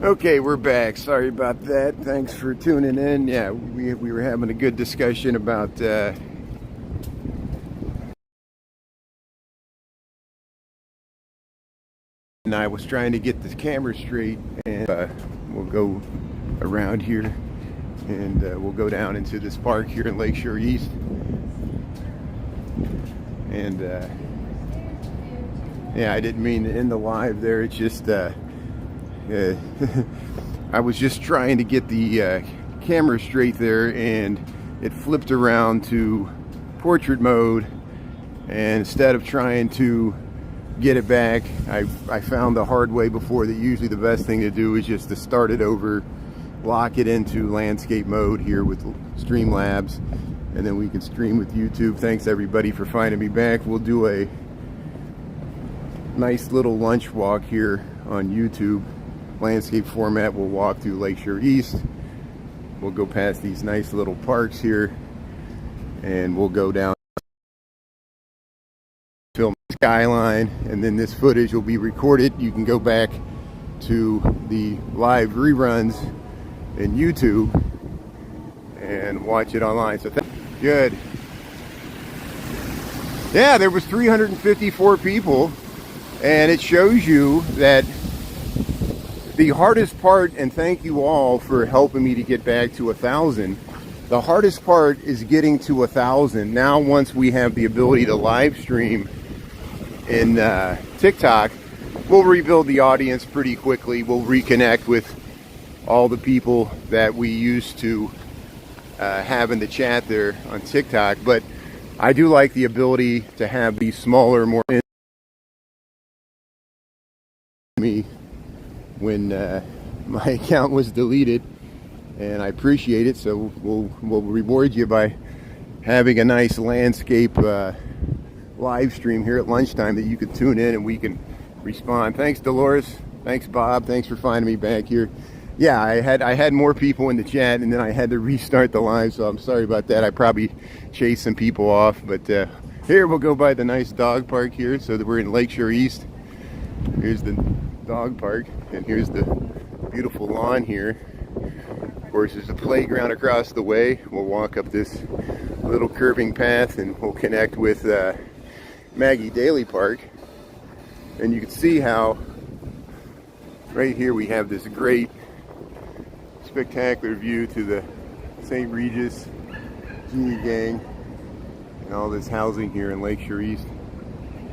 Okay, we're back. Sorry about that. Thanks for tuning in. Yeah, we were having a good discussion about and I was trying to get the camera straight, and we'll go around here and we'll go down into this park here in Lakeshore East. And yeah, I didn't mean to end the live there. It's just I was just trying to get the camera straight there, and it flipped around to portrait mode, and instead of trying to get it back, I found the hard way before that usually the best thing to do is just to start it over, lock it into landscape mode here with Streamlabs, and then we can stream with YouTube. Thanks everybody for finding me back. We'll do a nice little lunch walk here on YouTube. Landscape format. We'll walk through Lakeshore East. We'll go past these nice little parks here, and we'll go down, film the skyline, and then this footage will be recorded. You can go back to the live reruns in YouTube and watch it online. So good. Yeah, there was 354 people, and it shows you that the hardest part, and thank you all for helping me to get back to 1,000. The hardest part is getting to 1,000. Now, once we have the ability to live stream in TikTok, we'll rebuild the audience pretty quickly. We'll reconnect with all the people that we used to have in the chat there on TikTok. But I do like the ability to have these smaller, more me when my account was deleted, and I appreciate it. So we'll reward you by having a nice landscape live stream here at lunchtime that you can tune in and we can respond. Thanks Dolores, thanks Bob, thanks for finding me back here. Yeah, I had more people in the chat, and then I had to restart the live, so I'm sorry about that. I probably chased some people off, but here we'll go by the nice dog park here. So that we're in Lakeshore East. Here's the dog park, and here's the beautiful lawn here. Of course, there's a playground across the way. We'll walk up this little curving path, and we'll connect with Maggie Daly Park. And you can see how right here we have this great spectacular view to the St. Regis Genie Gang and all this housing here in Lakeshore East.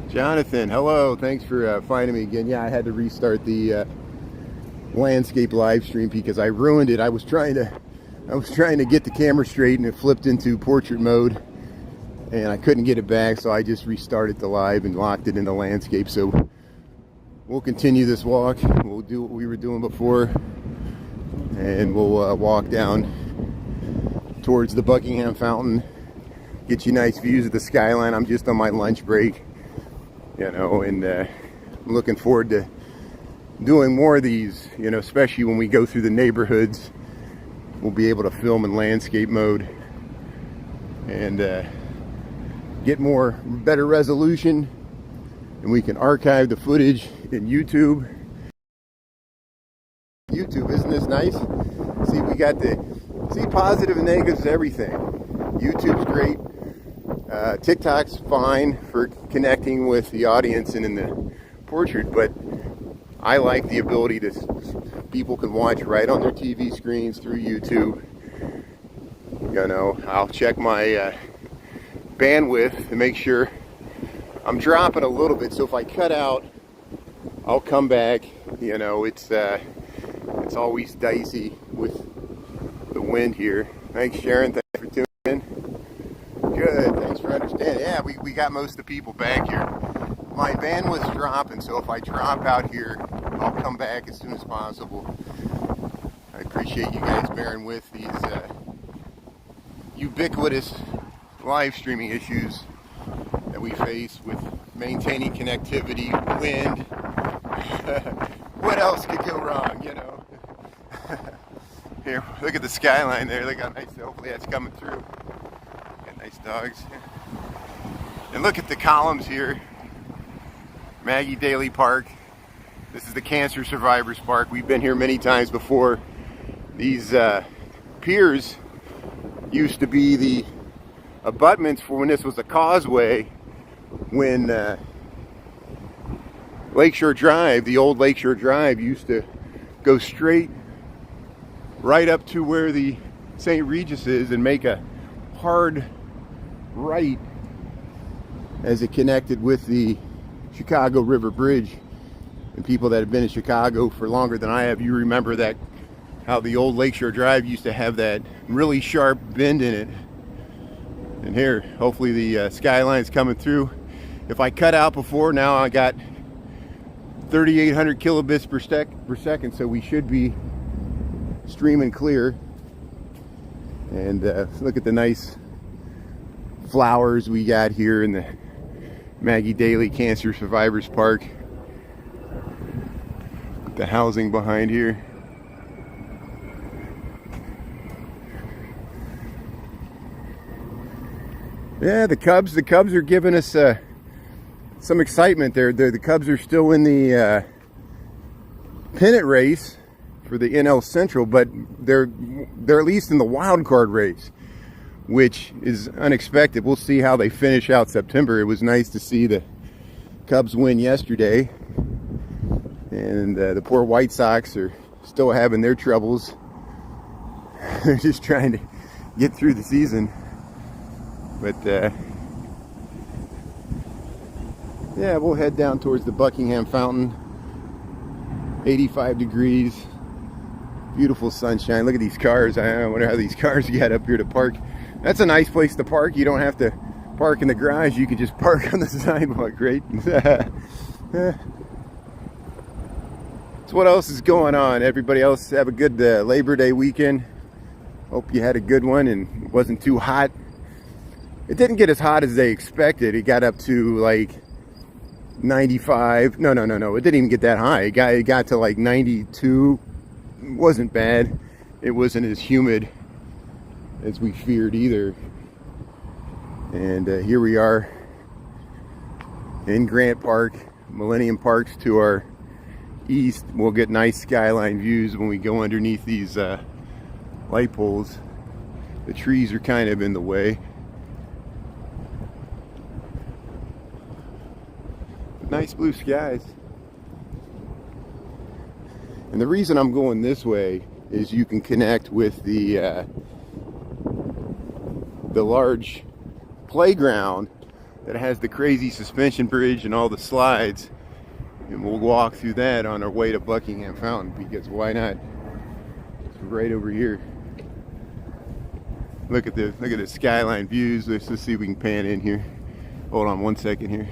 Jonathan, hello. Thanks for finding me again. Yeah, I had to restart the landscape live stream because I ruined it. I was trying to get the camera straight, and it flipped into portrait mode, and I couldn't get it back, so I just restarted the live and locked it into landscape. So we'll continue this walk. We'll do what we were doing before, and we'll walk down towards the Buckingham Fountain, get you nice views of the skyline. I'm just on my lunch break, you know, and I'm looking forward to doing more of these, you know, especially when we go through the neighborhoods. We'll be able to film in landscape mode and get better resolution, and we can archive the footage in YouTube. Isn't this nice? See, we got positive and negatives to everything. YouTube's great. TikTok's fine for connecting with the audience and in the portrait, but I like the ability to people can watch right on their TV screens through YouTube. You know, I'll check my bandwidth to make sure I'm dropping a little bit, so if I cut out, I'll come back. You know, it's always dicey with the wind here. Thanks Sharon, thanks for tuning in. Good, thanks for understanding. Yeah, we got most of the people back here. My bandwidth's dropping, so if I drop out here, I'll come back as soon as possible. I appreciate you guys bearing with these ubiquitous live streaming issues that we face with maintaining connectivity, wind. What else could go wrong, you know? Here, look at the skyline there. Look how nice, hopefully that's coming through. Got nice dogs. And look at the columns here. Maggie Daly Park. This is the Cancer Survivors Park. We've been here many times before. These piers used to be the abutments for when this was a causeway, when Lakeshore Drive, the old Lakeshore Drive, used to go straight right up to where the St. Regis is and make a hard right as it connected with the Chicago River Bridge. And people that have been in Chicago for longer than I have, you remember that, how the old Lakeshore Drive used to have that really sharp bend in it. And here, hopefully the skyline's coming through. If I cut out before, now I got 3,800 kilobits per second, so we should be streaming clear. And look at the nice flowers we got here in the Maggie Daley Cancer Survivors Park. The housing behind here. Yeah, the Cubs are giving us some excitement. The Cubs are still in the pennant race for the NL Central, but they're at least in the wild card race, which is unexpected. We'll see how they finish out September. It was nice to see the Cubs win yesterday, and the poor White Sox are still having their troubles. They're just trying to get through the season. But yeah, we'll head down towards the Buckingham Fountain. 85 degrees, beautiful sunshine. Look at these cars. I wonder how these cars get up here to park. That's a nice place to park. You don't have to park in the garage. You can just park on the sidewalk, right? So what else is going on? Everybody else have a good Labor Day weekend. Hope you had a good one and it wasn't too hot. It didn't get as hot as they expected. It got up to like 95. No. It didn't even get that high. It got to like 92. It wasn't bad. It wasn't as humid as we feared either. And here we are in Grant Park. Millennium Park's to our east. We'll get nice skyline views when we go underneath these light poles. The trees are kind of in the way. Nice blue skies. And the reason I'm going this way is you can connect with the large playground that has the crazy suspension bridge and all the slides, and we'll walk through that on our way to Buckingham Fountain, because why not? It's right over here. Look at the skyline views. Let's see if we can pan in here. Hold on one second here.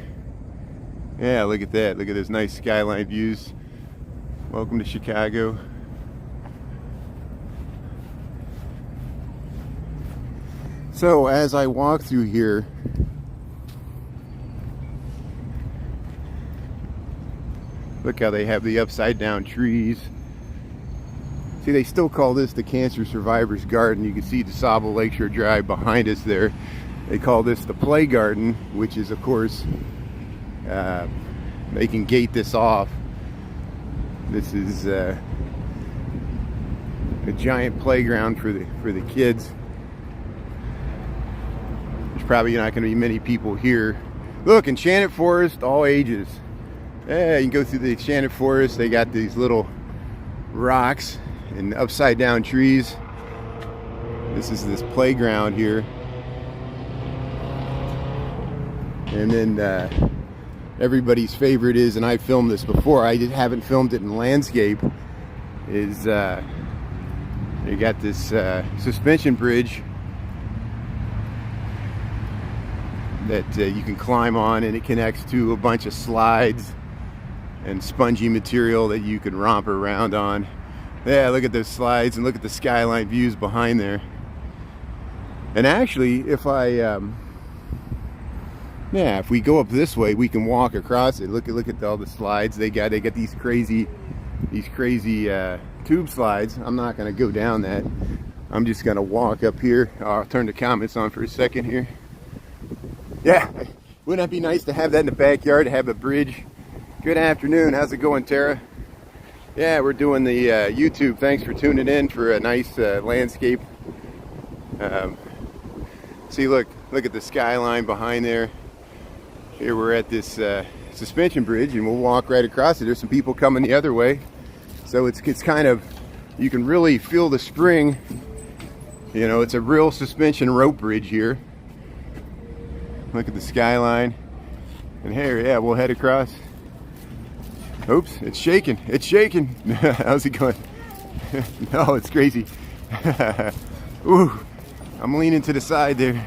Yeah, look at that. Look at those nice skyline views. Welcome to Chicago. So as I walk through here, look how they have the upside down trees. See, they still call this the Cancer Survivors Garden. You can see DeSable Lakeshore Drive behind us there. They call this the Play Garden, which is, of course, they can gate this off. This is a giant playground for the kids. There's probably not going to be many people here. Look, Enchanted Forest, all ages. Yeah, you can go through the Enchanted Forest. They got these little rocks and upside down trees. This is this playground here. And then everybody's favorite is, and I filmed this before, I haven't filmed it in landscape, is you got this suspension bridge that you can climb on, and it connects to a bunch of slides and spongy material that you can romp around on. Yeah, look at those slides and look at the skyline views behind there. And actually, if if we go up this way, we can walk across it. Look at all the slides they got. They got these crazy tube slides. I'm not going to go down that. I'm just going to walk up here. I'll turn the comments on for a second here. Yeah, wouldn't that be nice to have that in the backyard, to have a bridge? Good afternoon. How's it going, Tara? Yeah, we're doing the YouTube. Thanks for tuning in for a nice landscape. See, look at the skyline behind there. Here we're at this suspension bridge, and we'll walk right across it. There's some people coming the other way, so it's kind of, you can really feel the spring. You know, it's a real suspension rope bridge here. Look at the skyline, and here, yeah, we'll head across. Oops, it's shaking. It's shaking. How's it going? No, it's crazy. Ooh, I'm leaning to the side there.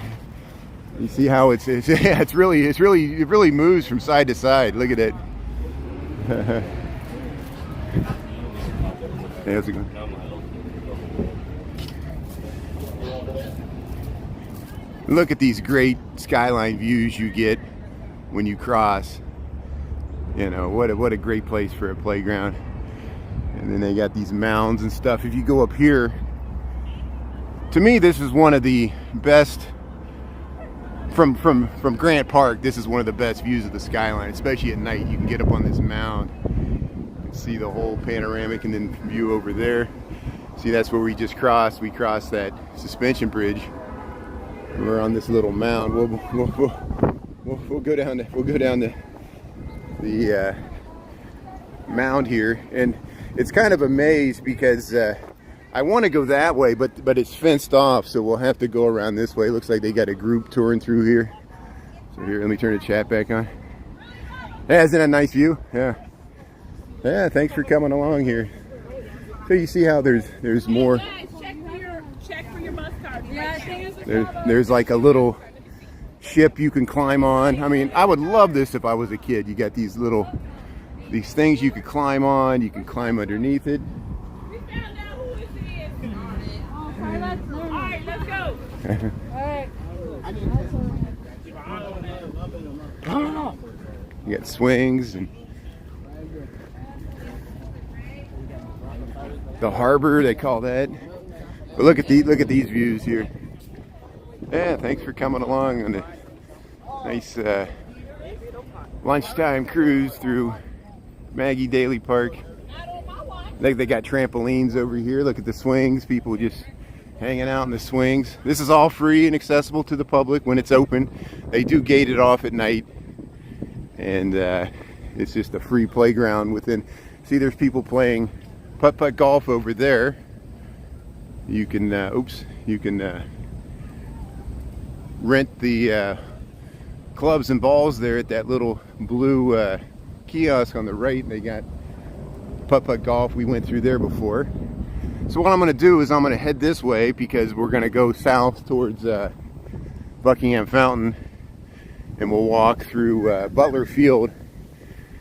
You see how it's yeah, it really moves from side to side. Look at it. Hey, how's it going? Look at these great skyline views you get when you cross. You know, what a great place for a playground. And then they got these mounds and stuff. If you go up here, to me this is one of the best from Grant Park. This is one of the best views of the skyline, especially at night. You can get up on this mound and see the whole panoramic, and then view over there. See, that's where we just crossed. We crossed that suspension bridge. We're on this little mound. We'll go down the mound here, and it's kind of a maze because I want to go that way, but it's fenced off, so we'll have to go around this way. Looks like they got a group touring through here. So here, let me turn the chat back on. Yeah, isn't that a nice view? Yeah. Yeah, thanks for coming along here. So you see how there's more. Check for your bus card. There's like a little ship you can climb on. I mean, I would love this if I was a kid. You got these things you could climb on. You can climb underneath it. We found out who this is. All right, let's go. All right. You got swings and the harbor, they call that. But look at these views here. Yeah, thanks for coming along on a nice lunchtime cruise through Maggie Daly Park. They got trampolines over here. Look at the swings. People just hanging out in the swings. This is all free and accessible to the public when it's open. They do gate it off at night, and it's just a free playground within. See, there's people playing putt-putt golf over there. You can rent the clubs and balls there at that little blue kiosk on the right. They got putt-putt golf. We went through there before. So what I'm going to do is I'm going to head this way because we're going to go south towards Buckingham Fountain, and we'll walk through Butler Field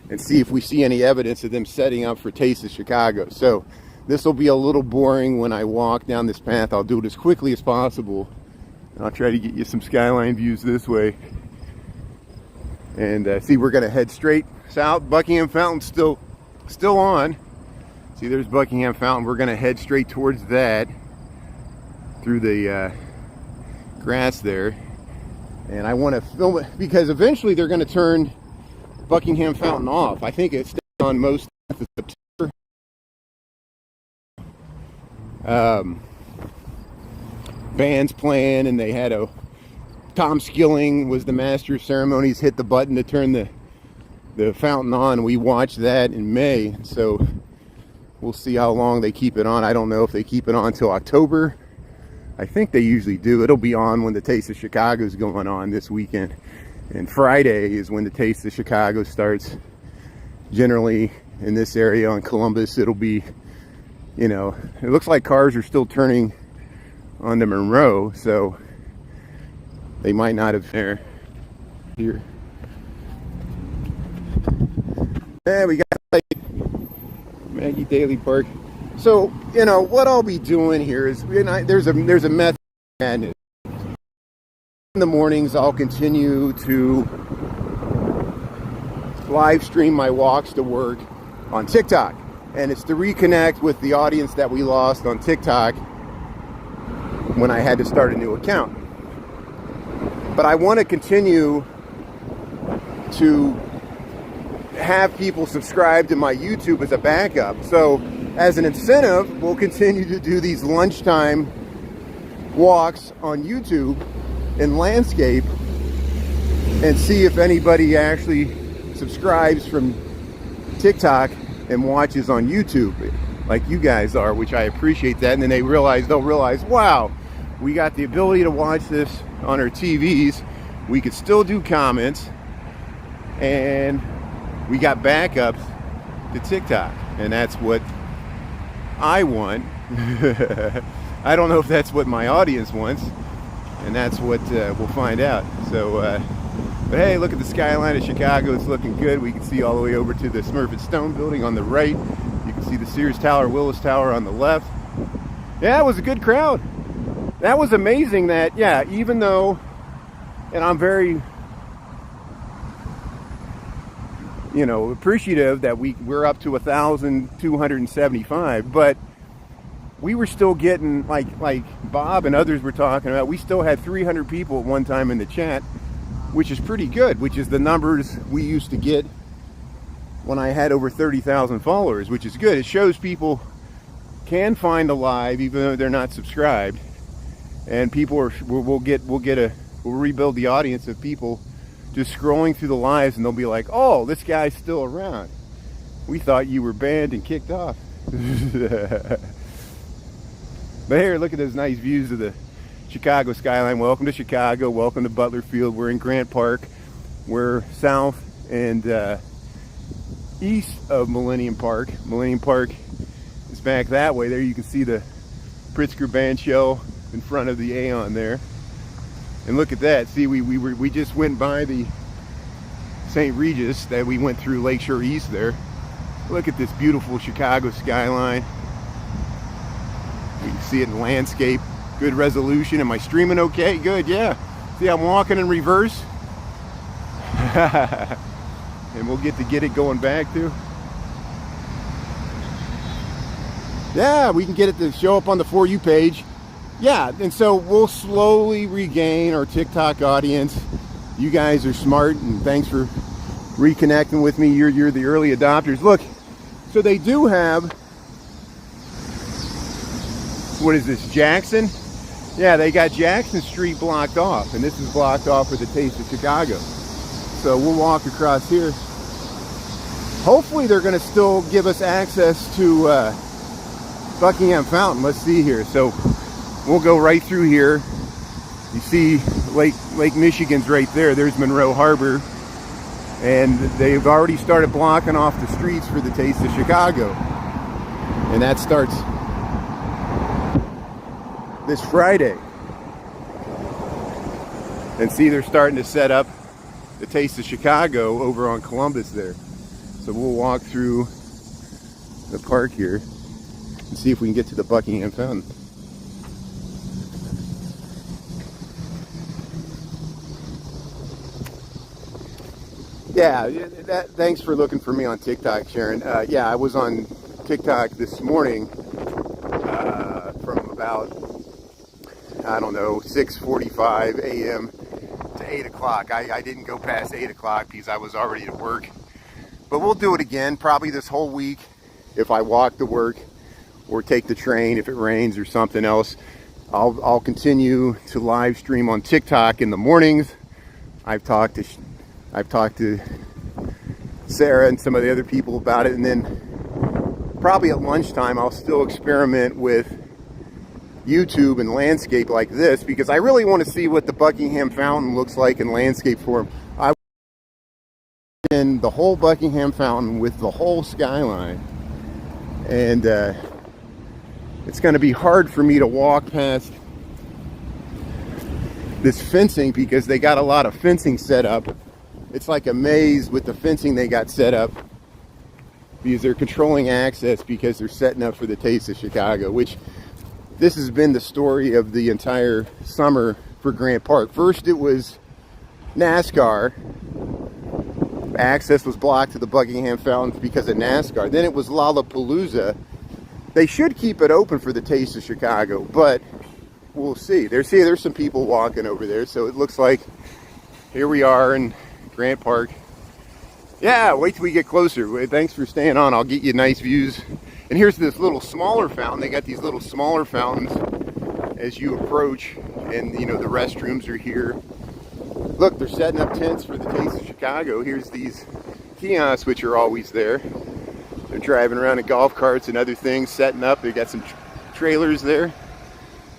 and see if we see any evidence of them setting up for Taste of Chicago. So this will be a little boring when I walk down this path. I'll do it as quickly as possible. I'll try to get you some skyline views this way. And see, we're going to head straight south. Buckingham Fountain's still on. See, there's Buckingham Fountain. We're going to head straight towards that through the grass there. And I want to film it because eventually they're going to turn Buckingham Fountain off. I think it's on most of September. Bands playing, and they had Tom Skilling was the master of ceremonies, hit the button to turn the fountain on. We watched that in May, so we'll see how long they keep it on. I don't know if they keep it on until October. I think they usually do. It'll be on when the Taste of Chicago is going on this weekend, and Friday is when the Taste of Chicago starts. Generally in this area on Columbus, it'll be, you know, it looks like cars are still turning onto Monroe, so they might not have there here. Yeah, we got like Maggie Daly Park. So, you know, what I'll be doing here is, you know, there's a method. In the mornings, I'll continue to live stream my walks to work on TikTok, and it's to reconnect with the audience that we lost on TikTok when I had to start a new account. But I want to continue to have people subscribe to my YouTube as a backup. So as an incentive, we'll continue to do these lunchtime walks on YouTube in landscape and see if anybody actually subscribes from TikTok and watches on YouTube like you guys are, which I appreciate that. And then they'll realize, wow, we got the ability to watch this on our TVs. We could still do comments, and we got backups to TikTok, and that's what I want. I don't know if that's what my audience wants, and that's what we'll find out. So, but hey, look at the skyline of Chicago. It's looking good. We can see all the way over to the Smurfit Stone building on the right. You can see the Sears Tower, Willis Tower on the left. Yeah, it was a good crowd. That was amazing that, yeah, even though, and I'm very, you know, appreciative that we're up to 1,275, but we were still getting, like Bob and others were talking about, we still had 300 people at one time in the chat, which is pretty good, which is the numbers we used to get when I had over 30,000 followers, which is good. It shows people can find a live even though they're not subscribed, and people we'll rebuild the audience of people just scrolling through the lives, and they'll be like, oh, this guy's still around. We thought you were banned and kicked off. But here, look at those nice views of the Chicago skyline. Welcome to Chicago. Welcome to Butler Field. We're in Grant Park. We're south and east of Millennium Park. Millennium Park is back that way. There you can see the Pritzker Band Shell in front of the Aeon there. And look at that. See, we just went by the St. Regis that we went through Lakeshore East there. Look at this beautiful Chicago skyline. You can see it in landscape. Good resolution. Am I streaming okay? Good, yeah. See, I'm walking in reverse. And we'll get it going back too. Yeah, we can get it to show up on the For You page. Yeah, and so we'll slowly regain our TikTok audience. You guys are smart, and thanks for reconnecting with me. You're the early adopters. Look, so they do have, what is this, Jackson? Yeah, they got Jackson Street blocked off, and this is blocked off for the Taste of Chicago. So we'll walk across here. Hopefully they're going to still give us access to Buckingham Fountain. Let's see here. So we'll go right through here. You see Lake Michigan's right there. There's Monroe Harbor. And they've already started blocking off the streets for the Taste of Chicago. And that starts this Friday. And see, they're starting to set up the Taste of Chicago over on Columbus there. So we'll walk through the park here and see if we can get to the Buckingham Fountain. Yeah, thanks for looking for me on TikTok, Sharon. Yeah, I was on TikTok this morning from about, I don't know, 6:45 a.m. to 8 o'clock. I didn't go past 8 o'clock because I was already at work. But we'll do it again, probably this whole week, if I walk to work or take the train, if it rains or something else. I'll continue to live stream on TikTok in the mornings. I've talked to Sarah and some of the other people about it, and then probably at lunchtime I'll still experiment with YouTube and landscape like this, because I really want to see what the Buckingham Fountain looks like in landscape form. I in the whole Buckingham Fountain with the whole skyline, and it's going to be hard for me to walk past this fencing because they got a lot of fencing set up. It's like a maze with the fencing they got set up because they're controlling access because they're setting up for the Taste of Chicago, which this has been the story of the entire summer for Grant Park. First it was NASCAR. Access was blocked to the Buckingham Fountain because of NASCAR. Then it was Lollapalooza. They should keep it open for the Taste of Chicago, but we'll see. There's some people walking over there, so it looks like here we are in Grant Park. Yeah, wait till we get closer. Thanks for staying on. I'll get you nice views. And here's this little smaller fountain. They got these little smaller fountains as you approach, and you know the restrooms are here. Look, they're setting up tents for the Taste of Chicago. Here's these kiosks, which are always there. They're driving around in golf carts and other things, setting up. They got some trailers there.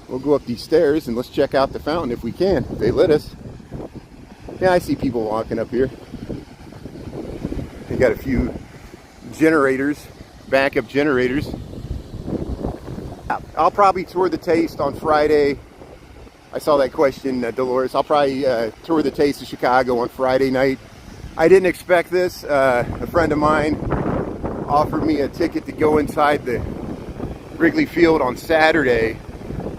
We'll go up these stairs and let's check out the fountain if we can. If they let us. Yeah, I see people walking up here. They got a few generators, backup generators. I'll probably tour the Taste on Friday. I saw that question, Dolores. I'll probably tour the Taste of Chicago on Friday night. I didn't expect this. A friend of mine offered me a ticket to go inside the Wrigley Field on Saturday.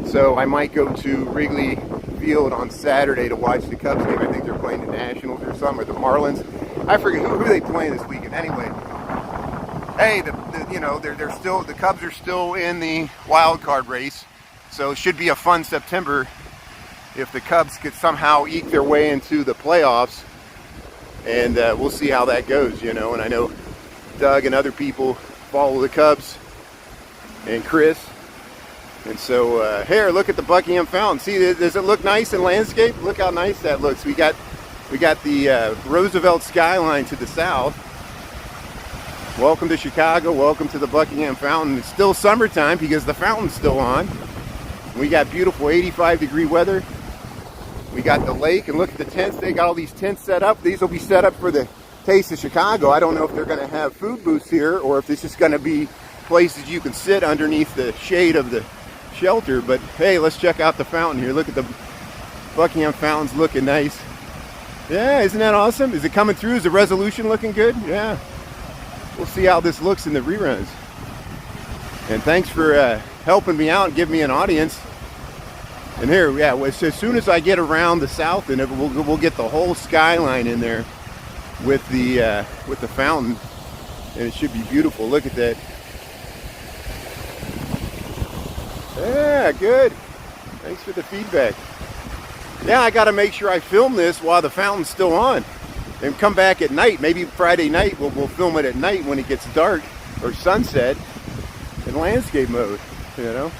So I might go to Wrigley Field on Saturday to watch the Cubs game. I think they're playing the Nationals or something, or the Marlins. I forget who are they playing this weekend. Anyway, hey, you know they're still, the Cubs are still in the wild card race, so it should be a fun September if the Cubs could somehow eke their way into the playoffs, and we'll see how that goes. You know, and I know Doug and other people follow the Cubs, and Chris. And so here, look at the Buckingham Fountain. See, does it look nice in landscape? Look how nice that looks. We got the Roosevelt skyline to the south. Welcome to Chicago. Welcome to the Buckingham Fountain. It's still summertime because the fountain's still on. We got beautiful 85-degree weather. We got the lake, and look at the tents. They got all these tents set up. These will be set up for the Taste of Chicago. I don't know if they're going to have food booths here or if it's just going to be places you can sit underneath the shade of the shelter. But hey, let's check out the fountain here. Look at the Buckingham Fountain's looking nice. Yeah, isn't that awesome? Is it coming through? Is the resolution looking good? Yeah. We'll see how this looks in the reruns. And thanks for helping me out and giving me an audience. And here, yeah, as soon as I get around the south, and we'll get the whole skyline in there with the fountain, and it should be beautiful. Look at that. Yeah, good. Thanks for the feedback. Yeah, I got to make sure I film this while the fountain's still on, and come back at night. Maybe Friday night we'll film it at night when it gets dark or sunset in landscape mode. You know,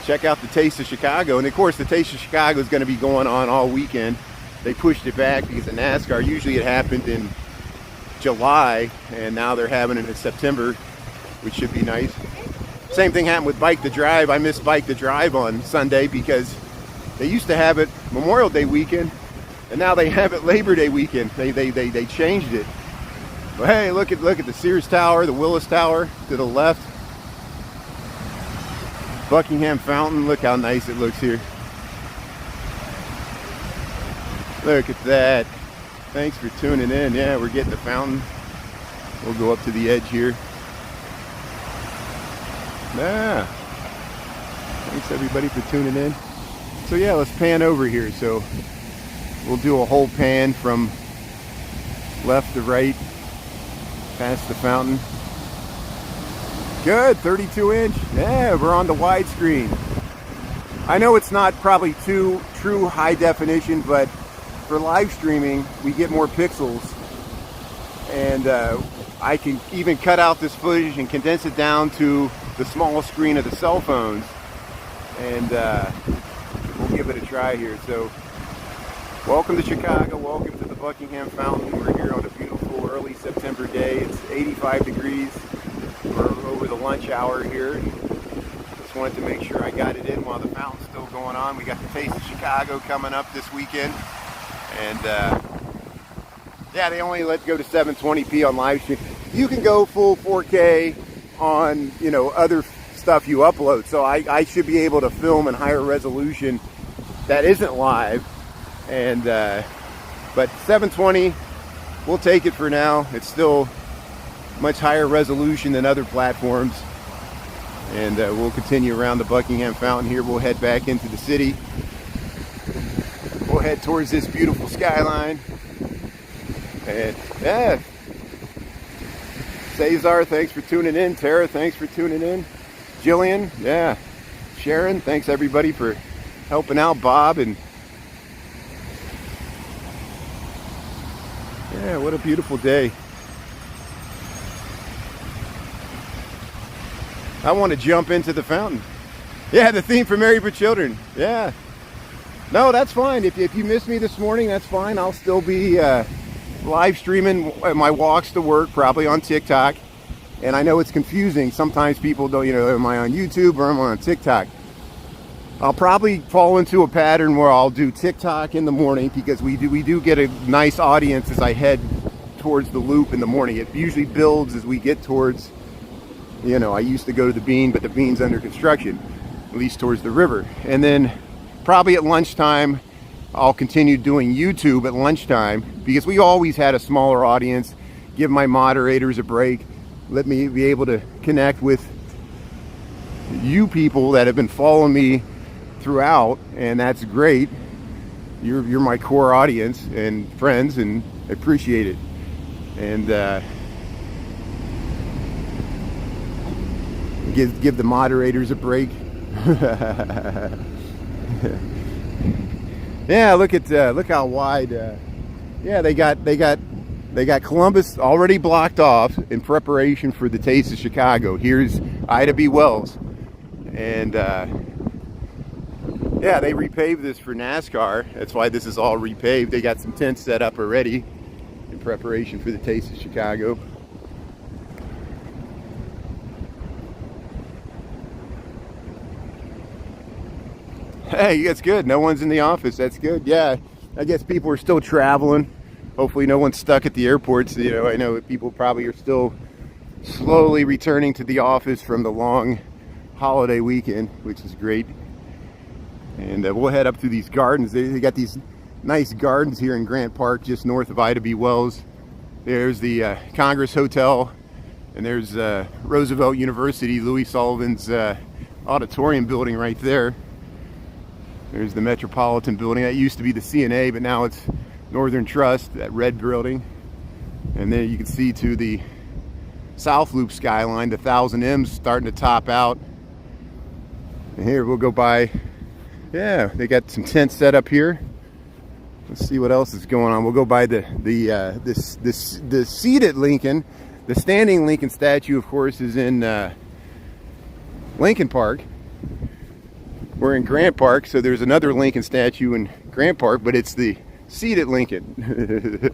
check out the Taste of Chicago, and of course the Taste of Chicago is going to be going on all weekend. They pushed it back because of NASCAR. Usually it happened in July, and now they're having it in September, which should be nice. Same thing happened with Bike the Drive. I missed Bike the Drive on Sunday because they used to have it Memorial Day weekend, and now they have it Labor Day weekend. They changed it. But hey, look at the Sears Tower, the Willis Tower to the left. Buckingham Fountain, look how nice it looks here. Look at that. Thanks for tuning in. Yeah, we're getting the fountain. We'll go up to the edge here. Yeah. Thanks everybody for tuning in. So yeah, let's pan over here. So we'll do a whole pan from left to right, past the fountain. Good, 32-inch. Yeah, we're on the widescreen. I know it's not probably true high definition, but for live streaming, we get more pixels. And I can even cut out this footage and condense it down to the small screen of the cell phones. And we'll give it a try here. So, welcome to Chicago. Welcome to the Buckingham Fountain. We're here on a beautiful early September day. It's 85 degrees. We're over the lunch hour here. Just wanted to make sure I got it in while the fountain's still going on. We got the Taste of Chicago coming up this weekend. And yeah, they only let go to 720p on live stream. You can go full 4K on, you know, other stuff you upload. So I should be able to film in higher resolution that isn't live. And but 720, we'll take it for now. It's still much higher resolution than other platforms. And we'll continue around the Buckingham Fountain here. We'll head back into the city. We'll head towards this beautiful skyline. And yeah, Cesar, thanks for tuning in. Tara, thanks for tuning in. Jillian, yeah. Sharon, thanks everybody for helping out. Bob, and yeah, what a beautiful day. I want to jump into the fountain. Yeah, the theme for Married with Children. Yeah. No, that's fine. If you missed me this morning, that's fine. I'll still be live streaming my walks to work, probably on TikTok. And I know it's confusing. Sometimes people don't, am I on YouTube or am I on TikTok? I'll probably fall into a pattern where I'll do TikTok in the morning, because we do get a nice audience as I head towards the loop in the morning. It usually builds as we get towards, I used to go to the Bean, but the Bean's under construction, at least towards the river. And then probably at lunchtime, I'll continue doing YouTube at lunchtime, because we always had a smaller audience. Give my moderators a break. Let me be able to connect with you people that have been following me throughout, and that's great. You're my core audience and friends, and I appreciate it. And give the moderators a break. Yeah, look how wide. Yeah, they got Columbus already blocked off in preparation for the Taste of Chicago. Here's Ida B. Wells, and yeah, they repaved this for NASCAR. That's why this is all repaved. They got some tents set up already in preparation for the Taste of Chicago. Hey, that's good. No one's in the office. That's good. Yeah, I guess people are still traveling. Hopefully no one's stuck at the airports. I know people probably are still slowly returning to the office from the long holiday weekend, which is great. And we'll head up to these gardens. They got these nice gardens here in Grant Park, just north of Ida B. Wells. There's the Congress Hotel, and there's Roosevelt University, Louis Sullivan's auditorium building right there. There's the Metropolitan building. That used to be the CNA, but now it's Northern Trust, that red building. And then you can see to the South Loop skyline, the 1000 M's starting to top out. And here we'll go by, yeah, they got some tents set up here. Let's see what else is going on. We'll go by the seated Lincoln. The standing Lincoln statue, of course, is in Lincoln Park. We're in Grant Park, so there's another Lincoln statue in Grant Park, but it's the seated Lincoln.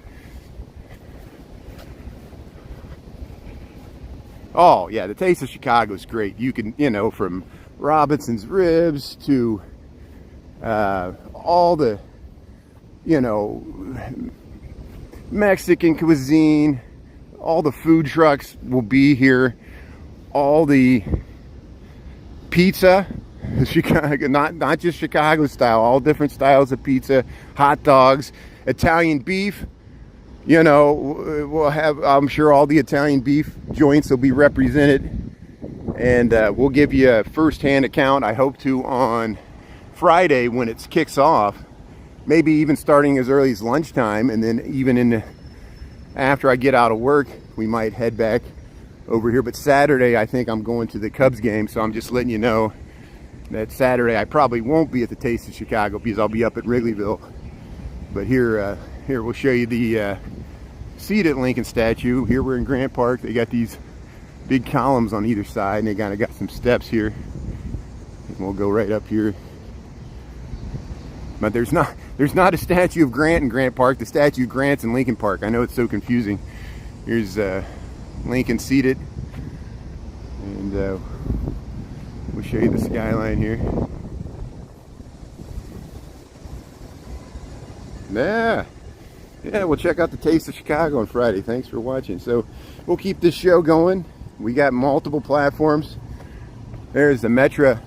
Oh, yeah, the Taste of Chicago is great. You can, from Robinson's Ribs to all the, Mexican cuisine. All the food trucks will be here. All the pizza. Chicago, not just Chicago style, all different styles of pizza, hot dogs, Italian beef. We'll have, I'm sure all the Italian beef joints will be represented, and we'll give you a first-hand account, I hope to, on Friday when it kicks off, maybe even starting as early as lunchtime, and then even after I get out of work, we might head back over here. But Saturday, I think I'm going to the Cubs game, so I'm just letting you know that Saturday I probably won't be at the Taste of Chicago, because I'll be up at Wrigleyville. But here we'll show you the seated Lincoln statue. Here we're in Grant Park. They got these big columns on either side, and they kind of got some steps here. And we'll go right up here. But there's not a statue of Grant in Grant Park. The statue of Grant's in Lincoln Park. I know it's so confusing. Here's Lincoln seated, and we'll show you the skyline here. Yeah, we'll check out the Taste of Chicago on Friday. Thanks for watching. So we'll keep this show going. We got multiple platforms. There's the Metra.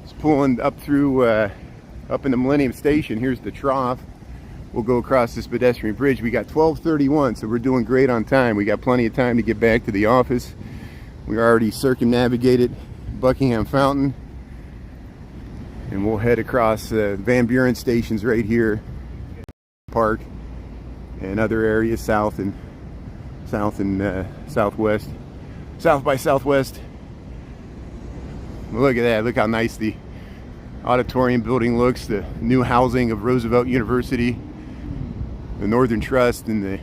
It's pulling up through, up in the Millennium Station. Here's the trough. We'll go across this pedestrian bridge. We got 12:31, so we're doing great on time. We got plenty of time to get back to the office. We already circumnavigated Buckingham Fountain, and we'll head across Van Buren stations right here, Park, and other areas south and southwest, South by Southwest. Look at that! Look how nice the auditorium building looks. The new housing of Roosevelt University, the Northern Trust, and the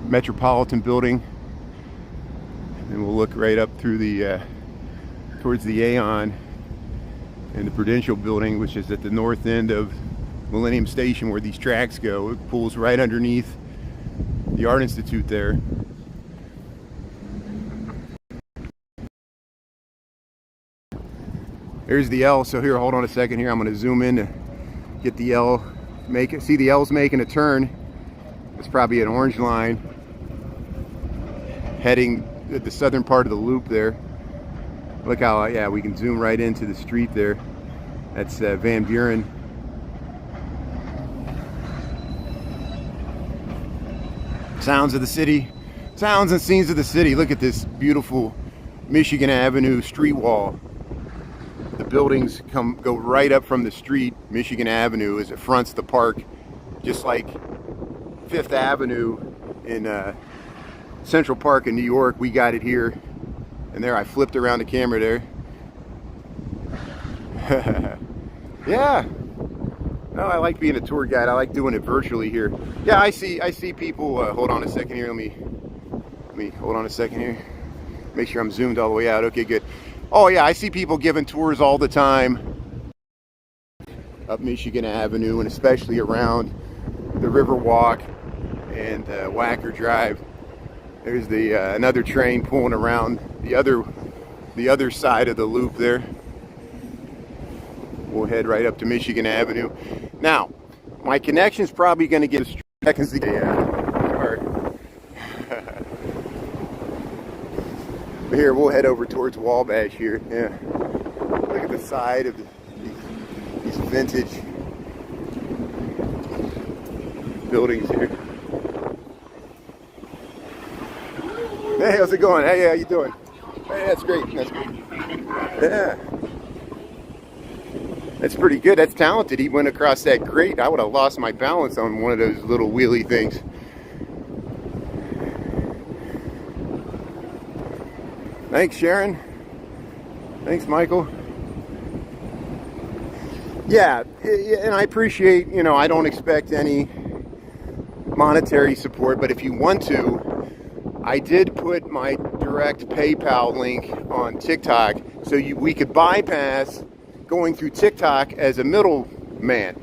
Metropolitan building. and we'll look right up through the towards the Aon and the Prudential building, which is at the north end of Millennium Station where these tracks go. It pulls right underneath the Art Institute there. Here's the L. So here, hold on a second here. I'm going to zoom in to get the L. Make it. See, the L's making a turn. It's probably an orange line heading at the southern part of the loop there. Look how, yeah, we can zoom right into the street there. That's Van Buren. Sounds of the city. Sounds and scenes of the city. Look at this beautiful Michigan Avenue street wall. The buildings go right up from the street. Michigan Avenue as it fronts the park, just like Fifth Avenue in Central Park in New York. We got it here. And there, I flipped around the camera there. Yeah. No, I like being a tour guide. I like doing it virtually here. Yeah, I see people. Hold on a second here. Let me hold on a second here. Make sure I'm zoomed all the way out. Okay, good. Oh yeah, I see people giving tours all the time up Michigan Avenue, and especially around the Riverwalk and Wacker Drive. There's the another train pulling around the other side of the loop there. We'll head right up to Michigan Avenue. Now, my connection's probably going to get seconds to get here. We'll head over towards Wabash here. Yeah, look at the side of these vintage buildings here. Hey, how's it going? Hey, how you doing? Hey, that's great. That's great. Yeah. That's pretty good. That's talented. He went across that grate. I would have lost my balance on one of those little wheelie things. Thanks, Sharon. Thanks, Michael. Yeah, and I appreciate, you know, I don't expect any monetary support, but if you want to, I did put my direct PayPal link on TikTok so we could bypass going through TikTok as a middleman.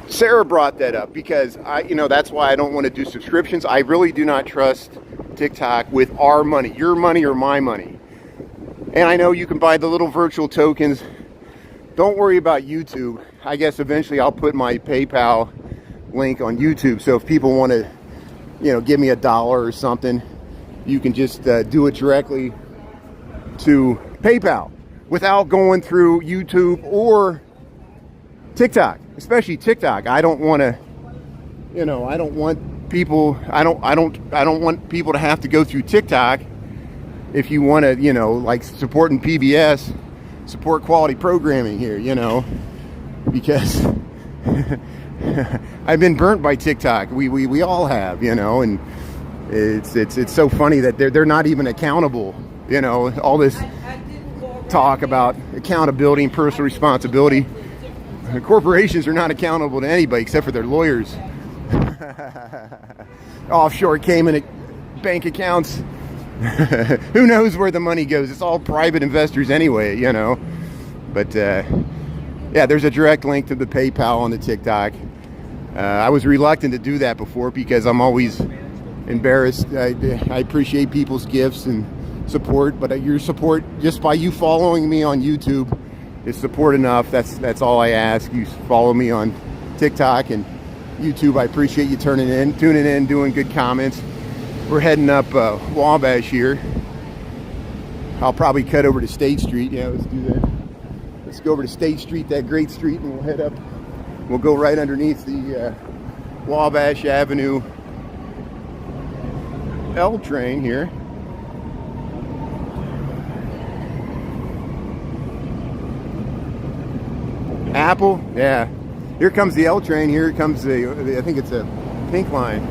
Sarah brought that up because that's why I don't want to do subscriptions. I really do not trust TikTok with our money, your money or my money. And I know you can buy the little virtual tokens. Don't worry about YouTube. I guess eventually I'll put my PayPal link on YouTube. So if people want to, give me $1 or something, you can just do it directly to PayPal without going through YouTube or TikTok, especially TikTok. I don't want to, I don't want people to have to go through TikTok. If you want to, like supporting PBS, support quality programming here, because I've been burnt by TikTok. We all have, and it's so funny that they're not even accountable. All this talk about accountability and personal responsibility. Corporations are not accountable to anybody except for their lawyers. Offshore Cayman bank accounts. Who knows where the money goes? It's all private investors anyway, But yeah, there's a direct link to the PayPal on the TikTok. I was reluctant to do that before because I'm always embarrassed. I appreciate people's gifts and support, but your support, just by you following me on YouTube, is support enough. That's all I ask. You follow me on TikTok and YouTube. I appreciate you tuning in, doing good comments. We're heading up Wabash here. I'll probably cut over to State Street. Yeah, let's do that. Let's go over to State Street, that great street, and we'll head up. We'll go right underneath the Wabash Avenue L train here. Apple, yeah. Here comes the L train. Here comes I think it's a pink line.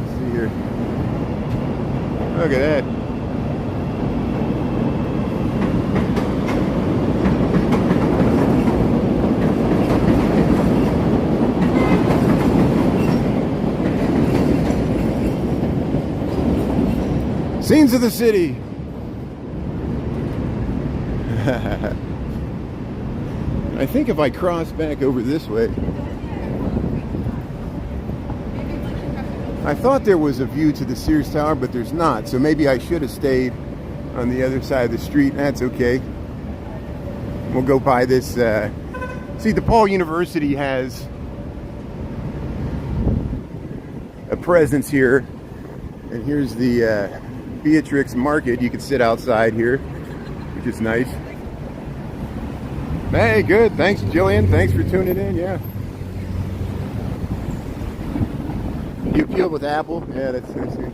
Let's see here. Look at that. Scenes of the city. I think if I cross back over this way, I thought there was a view to the Sears Tower, but there's not. So maybe I should have stayed on the other side of the street. That's okay. We'll go by this. See, DePaul University has a presence here. And here's the Beatrix Market. You can sit outside here, which is nice. Hey, good. Thanks, Jillian. Thanks for tuning in. Yeah. You deal with Apple? Yeah, that's good.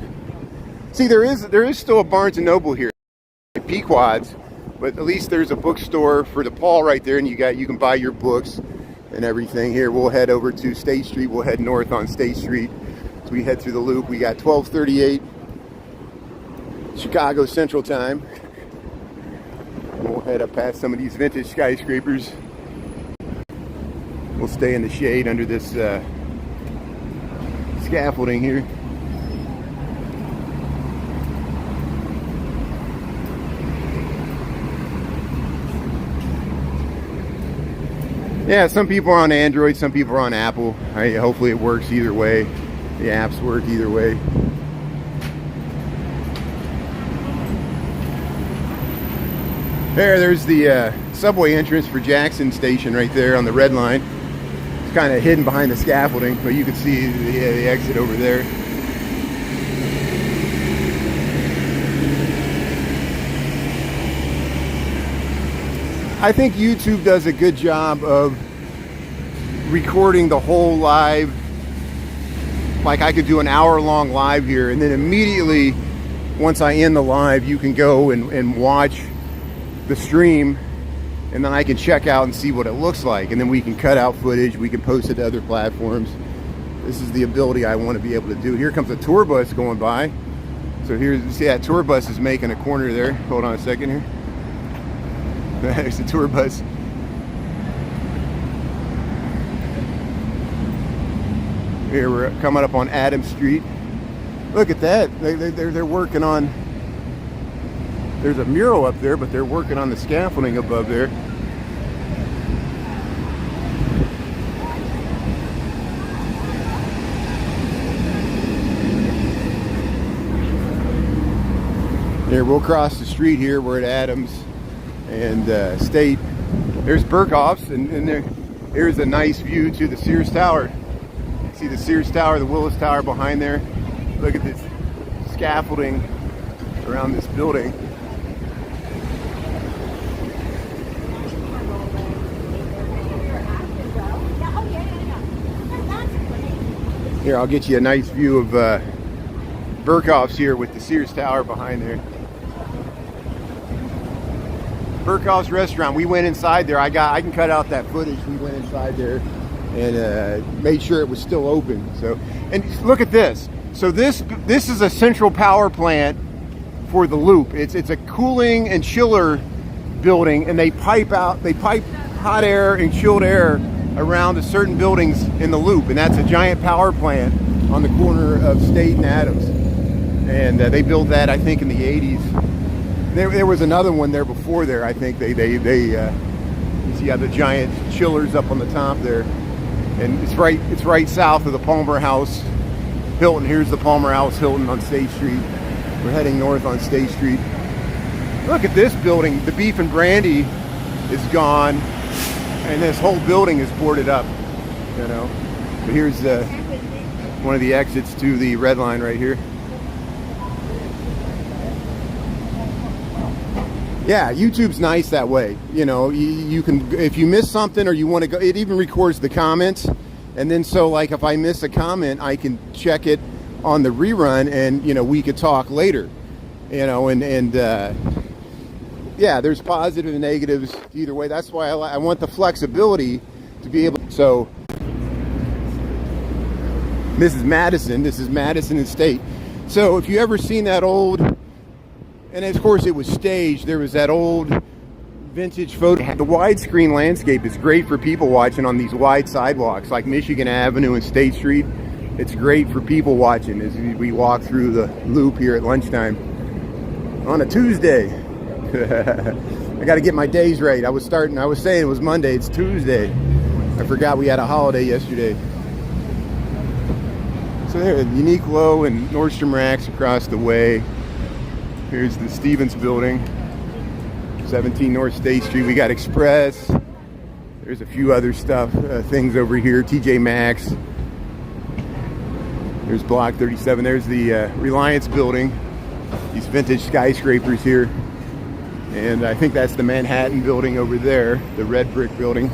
See, there is still a Barnes and Noble here, Pequod's, but at least there's a bookstore for DePaul right there, and you can buy your books and everything. Here, we'll head over to State Street. We'll head north on State Street. So we head through the loop. We got 12:38 Chicago Central Time. We'll head up past some of these vintage skyscrapers. We'll stay in the shade under this scaffolding here. Yeah, some people are on Android, some people are on Apple. Hopefully it works either way. The apps work either way. There's the subway entrance for Jackson Station right there on the red line. It's kind of hidden behind the scaffolding, but you can see the exit over there. I think YouTube does a good job of recording the whole live. Like I could do an hour-long live here, and then immediately once I end the live, you can go and watch the stream, and then I can check out and see what it looks like, and then we can cut out footage, we can post it to other platforms. This is the ability I want to be able to do. Here comes a tour bus going by. So here's, see that tour bus is making a corner there. Hold on a second here. There's the tour bus. Here we're coming up on Adams Street. Look at that. They're working on, there's a mural up there, but they're working on the scaffolding above there. Here, we'll cross the street here. We're at Adams and State. There's Burkhoff's, and here's a nice view to the Sears Tower. See the Sears Tower, the Willis Tower behind there. Look at this scaffolding around this building. Here, I'll get you a nice view of Burkhoff's here with the Sears Tower behind there. Burkhoff's restaurant. We went inside there. I can cut out that footage. We went inside there and made sure it was still open. So, and look at this. So this is a central power plant for the loop. It's a cooling and chiller building, and they pipe hot air and chilled air around to certain buildings in the loop, and that's a giant power plant on the corner of State and Adams. And they built that, I think, in the 80s. There was another one there before there. I think you see how the giant chillers up on the top there, and it's right south of the Palmer House Hilton. Here's the Palmer House Hilton on State Street. We're heading north on State Street. Look at this building. The Beef and Brandy is gone, and this whole building is boarded up. You know, but here's one of the exits to the red line right here. Yeah, YouTube's nice that way. You know, you can, if you miss something or you want to go, it even records the comments. And then so like if I miss a comment, I can check it on the rerun, and, you know, we could talk later. You know, and yeah, there's positive and negatives either way. That's why I want the flexibility to be able. So this is Madison and State. So if you ever seen that old, and of course it was staged, there was that old vintage photo. The widescreen landscape is great for people watching on these wide sidewalks like Michigan Avenue and State Street. It's great for people watching as we walk through the loop here at lunchtime. on a Tuesday. I got to get my days right. I was saying it was Monday. It's Tuesday. I forgot we had a holiday yesterday. So there, Uniqlo and Nordstrom Racks across the way. Here's the Stevens Building, 17 North State Street. We got Express. There's a few other things over here. TJ Maxx. There's Block 37. There's the Reliance Building. These vintage skyscrapers here. And I think that's the Manhattan Building over there, the red brick building.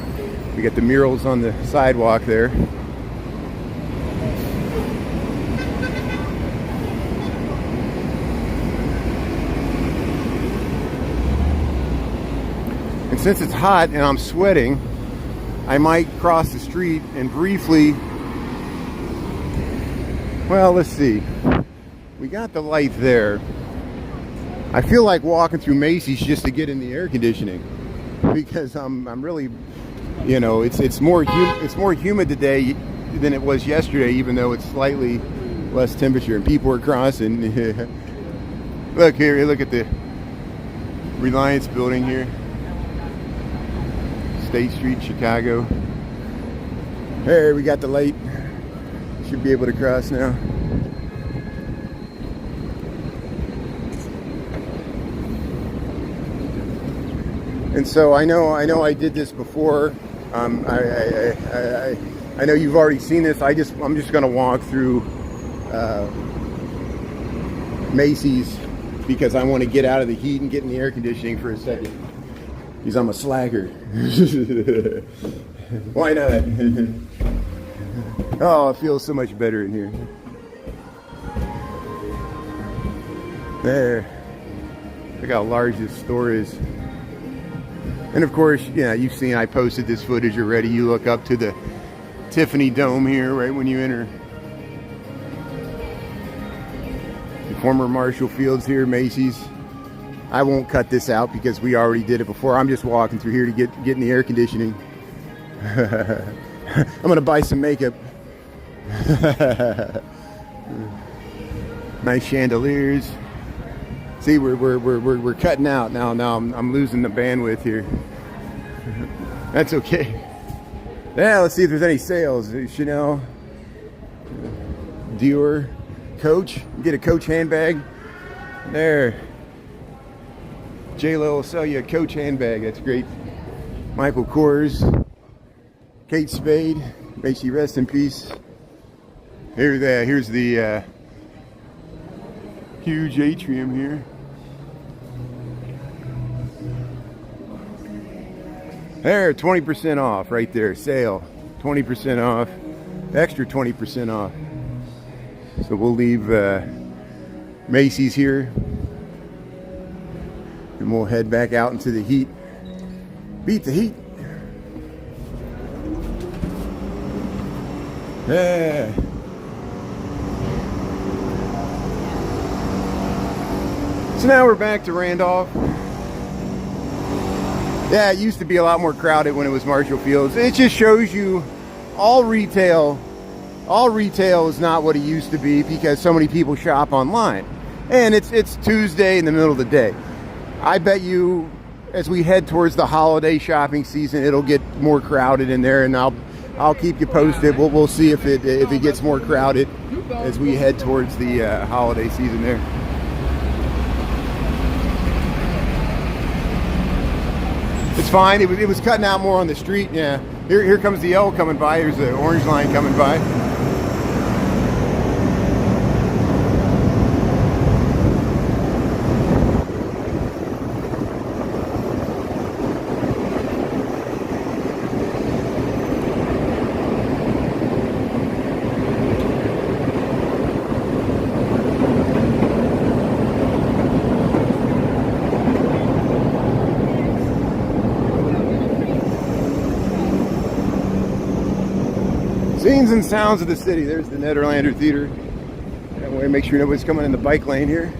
We got the murals on the sidewalk there. And since it's hot and I'm sweating, I might cross the street and briefly, well, let's see. We got the light there. I feel like walking through Macy's just to get in the air conditioning, because I'm really, you know, it's more humid today than it was yesterday, even though it's slightly less temperature, and people are crossing. Look here, look at the Reliance Building here, State Street, Chicago. There, we got the light. Should be able to cross now. And so I know I did this before. I know you've already seen this. I'm just going to walk through Macy's because I want to get out of the heat and get in the air conditioning for a second. Because I'm a slacker. Why not? Oh, it feels so much better in here. There. Look how large this store is. And of course, yeah, you've seen I posted this footage already. You look up to the Tiffany Dome here right when you enter. The former Marshall Fields here, Macy's. I won't cut this out because we already did it before. I'm just walking through here to get in the air conditioning. I'm gonna buy some makeup. Nice chandeliers. See, we're cutting out now. I'm losing the bandwidth here. That's okay. Yeah, let's see if there's any sales. Chanel, Dior, Coach. Get a Coach handbag. There. J-Lo will sell you a Coach handbag. That's great. Michael Kors, Kate Spade. May she rest in peace. Here's the huge atrium here. There, 20% off right there. Sale, 20% off, extra 20% off. So we'll leave Macy's here, and we'll head back out into the heat. Beat the heat. Yeah. So now we're back to Randolph. Yeah, it used to be a lot more crowded when it was Marshall Fields. It just shows you all retail is not what it used to be because so many people shop online. And it's Tuesday in the middle of the day. I bet you as we head towards the holiday shopping season, it'll get more crowded in there, and I'll keep you posted. We'll see if it gets more crowded as we head towards the holiday season there. It's fine. It was cutting out more on the street. Yeah. Here comes the L coming by. There's the orange line coming by. Scenes and sounds of the city. There's the Nederlander Theater. That way, make sure nobody's coming in the bike lane here.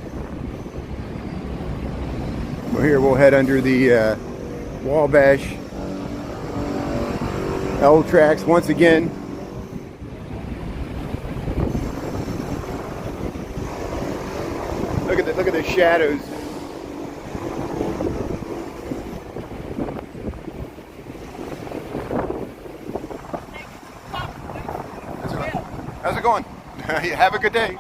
Well, here we'll head under the Wabash L tracks once again. Look at the shadows. going? Have a good day.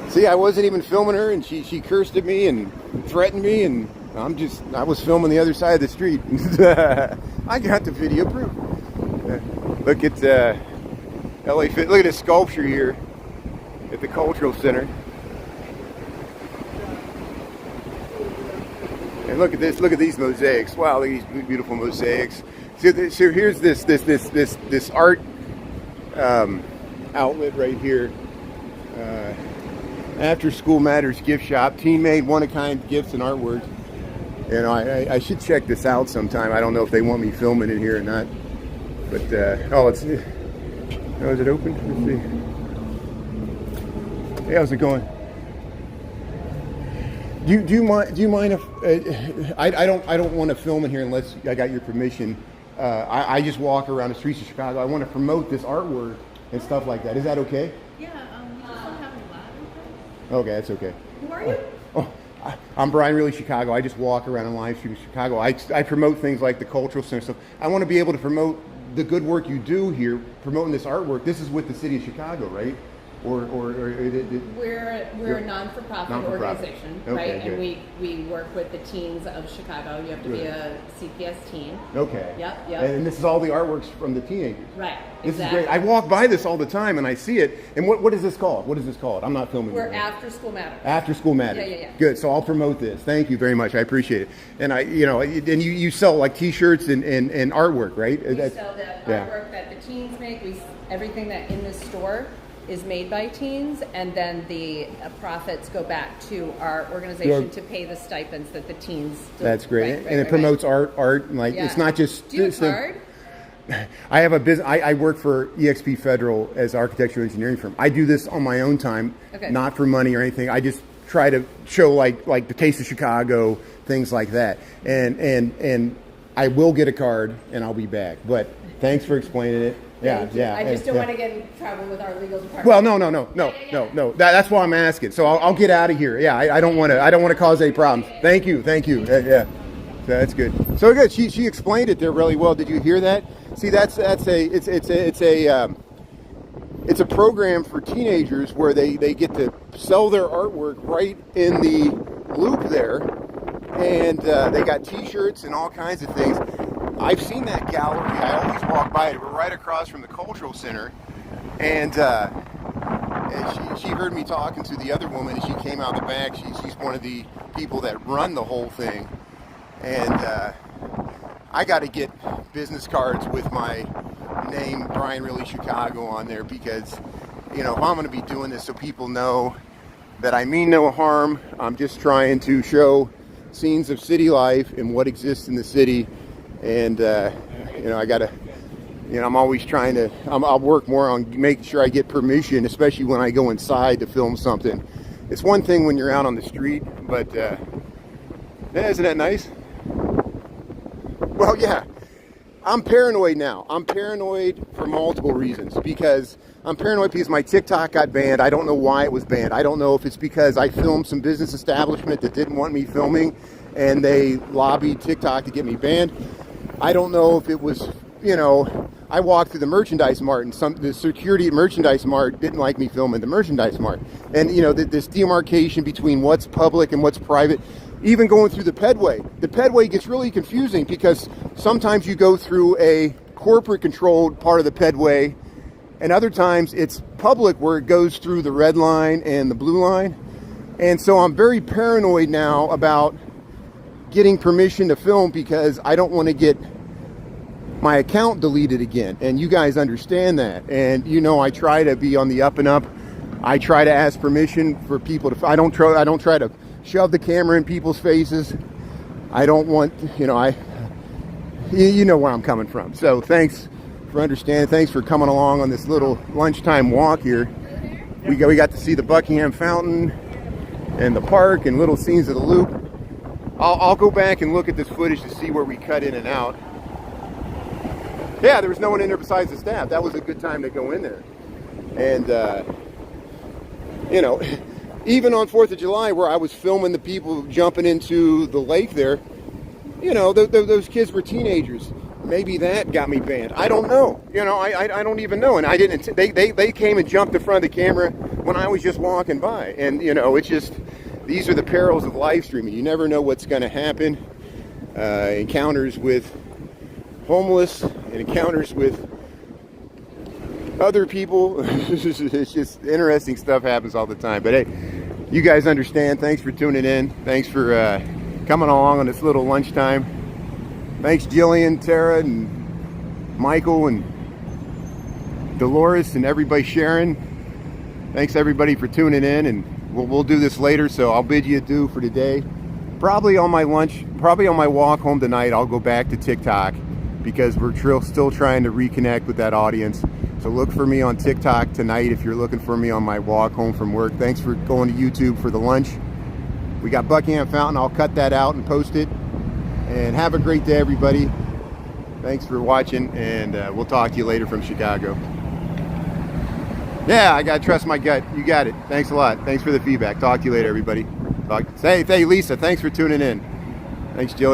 See, I wasn't even filming her, and she cursed at me and threatened me, and I was filming the other side of the street. I got the video proof. Look at LA Fit. Look at this sculpture here at the Cultural Center. And look at this. Look at these mosaics. Wow, look at these beautiful mosaics. So here's this art outlet right here. After School Matters gift shop, teen-made, one-of-kind gifts and artwork. You know, I should check this out sometime. I don't know if they want me filming it here or not. But oh, is it open? Let's see. Hey, how's it going? Do you mind if I don't want to film in here unless I got your permission? I just walk around the streets of Chicago. I want to promote this artwork and stuff like that. Is that okay? Yeah, we just don't have a lot. Okay, that's okay. Who are you? I'm Brian Really Chicago. I just walk around and live stream Chicago. I promote things like the Cultural Center stuff. I want to be able to promote the good work you do here, promoting this artwork. This is with the city of Chicago, right? We're a non-for-profit organization, okay, right? good. And we work with the teens of Chicago. You have to be a CPS teen. Okay. Yep. And this is all the artworks from the teenagers. Right. This exactly. is great. I walk by this all the time and I see it. And what is this called? What is this called? I'm not filming. We're After School Matters. After School Matters. Yeah. Good. So I'll promote this. Thank you very much. I appreciate it. And you sell like T-shirts and artwork, right? We sell the artwork that the teens make. Everything that in this store is made by teens, and then the profits go back to our organization to pay the stipends that the teens do. That's great. And it promotes art, like it's not just... Do you have card? I have a business. I work for EXP Federal as an architectural engineering firm. I do this on my own time, not for money or anything. I just try to show like the Taste of Chicago, things like that. And I will get a card and I'll be back. But thanks for explaining it. Yeah. I just don't want to get in trouble with our legal department. Well, no. That's why I'm asking. So I'll get out of here. Yeah, I don't want to cause any problems. Thank you. Yeah. So that's good. So good. She explained it there really well. Did you hear that? See, it's a program for teenagers where they get to sell their artwork right in the loop there, and they got T-shirts and all kinds of things. I've seen that gallery. I always walk by it. We're right across from the Cultural Center, and she heard me talking to the other woman, and she came out the back. She's one of the people that run the whole thing, and I got to get business cards with my name, Brian Really Chicago, on there, because if I'm going to be doing this so people know that I mean no harm, I'm just trying to show scenes of city life and what exists in the city. And I gotta, I'm always trying to. I'll work more on making sure I get permission, especially when I go inside to film something. It's one thing when you're out on the street, but isn't that nice? Well, yeah. I'm paranoid now. I'm paranoid for multiple reasons. Because I'm paranoid because my TikTok got banned. I don't know why it was banned. I don't know if it's because I filmed some business establishment that didn't want me filming, and they lobbied TikTok to get me banned. I don't know if it was, I walked through the merchandise mart, and the security at merchandise mart didn't like me filming the merchandise mart. And, this demarcation between what's public and what's private, even going through the pedway. The pedway gets really confusing because sometimes you go through a corporate-controlled part of the pedway, and other times it's public where it goes through the red line and the blue line. And so I'm very paranoid now about getting permission to film because I don't want to get my account deleted again, and you guys understand that. And I try to be on the up and up. I try to ask permission for people to. I don't try to shove the camera in people's faces. I don't want where I'm coming from. So thanks for understanding. Thanks for coming along on this little lunchtime walk here. We got to see the Buckingham Fountain and the park and little scenes of the loop. I'll go back and look at this footage to see where we cut in and out. Yeah, there was no one in there besides the staff. That was a good time to go in there. And, even on 4th of July, where I was filming the people jumping into the lake there, you know, those kids were teenagers. Maybe that got me banned. I don't know. You know, I don't even know. And I didn't. They came and jumped in front of the camera when I was just walking by. And you know, it's just, these are the perils of live streaming. You never know what's going to happen. Encounters with homeless and encounters with other people. It's just interesting stuff happens all the time. But hey, you guys understand. Thanks for tuning in. Thanks for coming along on this little lunchtime. Thanks Jillian, Tara, and Michael, and Dolores, and everybody sharing. Thanks everybody for tuning in, and we'll do this later, so I'll bid you adieu for today. Probably on my walk home tonight, I'll go back to TikTok because we're still trying to reconnect with that audience. So look for me on TikTok tonight if you're looking for me on my walk home from work. Thanks for going to YouTube for the lunch. We got Buckingham Fountain. I'll cut that out and post it. And have a great day, everybody. Thanks for watching, and we'll talk to you later from Chicago. Yeah, I got to trust my gut. You got it. Thanks a lot. Thanks for the feedback. Talk to you later, everybody. Hey, Lisa, thanks for tuning in. Thanks, Jillian.